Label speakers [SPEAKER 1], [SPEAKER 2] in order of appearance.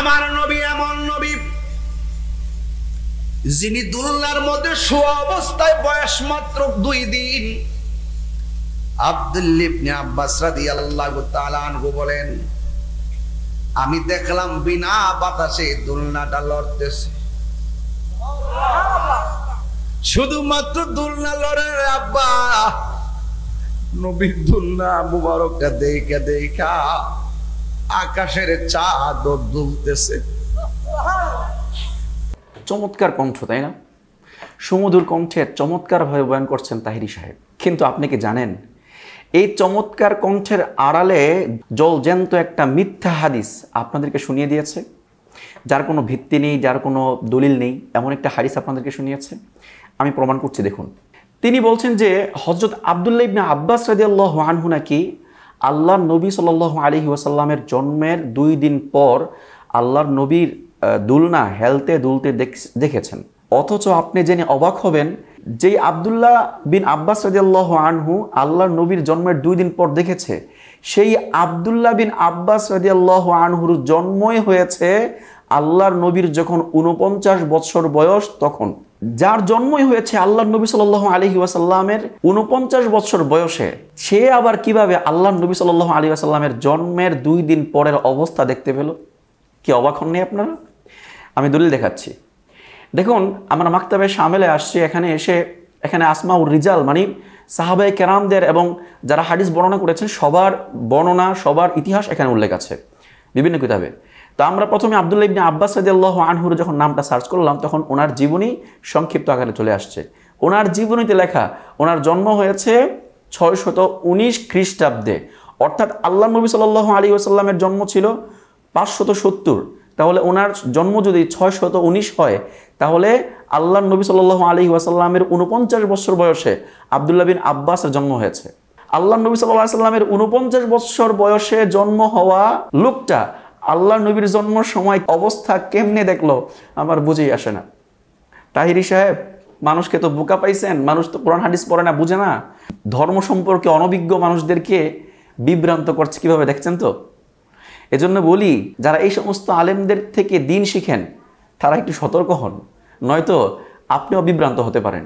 [SPEAKER 1] আমার নবী এমন নবী যিনি দুলনার মধ্যে শোয়া অবস্থায় বয়স মাত্র 2 দিন। আব্দুল্লাহ ইবনে আব্বাস রাদিয়াল্লাহু তাআলা আনহু বলেন, আমি দেখলাম বিনা বাতাসে দুলনাটা লড়তেছে। শুধুমাত্র দুলনা লড়ে আব্বা, নবীর দুলনা মুবারকটা দেখা দেখা আকাশের চাঁদ দুলতেছে।
[SPEAKER 2] চমৎকার কণ্ঠ, তাই না? সুমধুর কণ্ঠে চমৎকার ভাবে বয়ান করছেন তাহিরি সাহেব। কিন্তু আপনি কি জানেন, এই চমৎকার কণ্ঠের আড়ালে জলজ্যান্ত একটা মিথ্যা হাদিস আপনাদেরকে শুনিয়ে দিয়েছে, যার কোনো ভিত্তি নেই, যার কোনো দলিল নেই, এমন একটা হাদিস আপনাদেরকে শুনিয়েছে। আমি প্রমাণ করছি, দেখুন। তিনি বলছেন যে হযরত আব্দুল্লাহ ইবনে আব্বাস রাদিয়াল্লাহু আনহু নাকি আল্লাহর নবী সাল্লাল্লাহু আলাইহি ওয়াসাল্লামের জন্মের 2 দিন পর আল্লাহর নবীর দুলনা হেলতে দুলতে দেখেছেন। অথচ আপনি জেনে অবাক হবেন, যেই আব্দুল্লাহ বিন আব্বাস রাদিয়াল্লাহু আনহু আল্লাহর নবীর জন্মের 2 দিন পর দেখেছে, সেই আব্দুল্লাহ বিন আব্বাস রাদিয়াল্লাহু আনহুর জন্মই হয়েছে আল্লাহর নবীর যখন 49 বছর বয়স তখন। যার জন্মই হয়েছে আল্লাহর নবী সাল্লাল্লাহু আলাইহি ওয়াসাল্লামের 49 বছর বয়সে, সে আবার কিভাবে আল্লাহর নবী সাল্লাল্লাহু আলাইহি ওয়াসাল্লামের জন্মের 2 দিন পরের অবস্থা দেখতে পেল? কি অবাক হননি আপনারা? আমি দলিল দেখাচ্ছি। দেখুন, আমরা মাকতাবে শামেলে আসছি, এখানে আসমাউর রিজাল মানে সাহাবায়ে কেরামদের এবং যারা হাদিস বর্ণনা করেছেন সবার বর্ণনা, সবার ইতিহাস এখানে উল্লেখ আছে বিভিন্ন কিতাবে। তো আমরা প্রথমে আব্দুল্লাহ ইবনে আব্বাস রাদিয়াল্লাহু আনহুর যখন নামটা সার্চ করলাম, তখন ওনার জীবনী সংক্ষিপ্ত আকারে চলে আসছে। ওনার জীবনীতে লেখা ওনার জন্ম হয়েছে 619 খ্রিস্টাব্দে, অর্থাৎ আল্লাহ নবী সাল্লাল্লাহু আলাইহি ওয়াসাল্লামের জন্ম ছিল 570। তাহলে ওনার জন্ম যদি 619 হয়, তাহলে আল্লাহ নবী সাল্লাল্লাহু আলাইহি ওয়াসাল্লামের 49 বছর বয়সে আব্দুল্লাহ বিন আব্বাসের জন্ম হয়েছে। আল্লাহ নবী সাল্লাল্লাহু আলাইহি ওয়াসাল্লামের 49 বছর বয়সে জন্ম হওয়া লোকটা আল্লাহ নবীর জন্মের সময় অবস্থা কেমনে দেখলো আমার বুঝেই আসে না। তাহিরি সাহেব, মানুষকে তো বোকা পাইছেন, মানুষ তো কোরআন হাদিস পড়ে না, বুঝে না, ধর্ম সম্পর্কে অনভিজ্ঞ মানুষদেরকে বিভ্রান্ত করছে কিভাবে, দেখছেন তো? এজন্য বলি, যারা এই সমস্ত আলেমদের থেকে দিন শিখেন তারা একটু সতর্ক হন, নয়তো আপনিও বিভ্রান্ত হতে পারেন।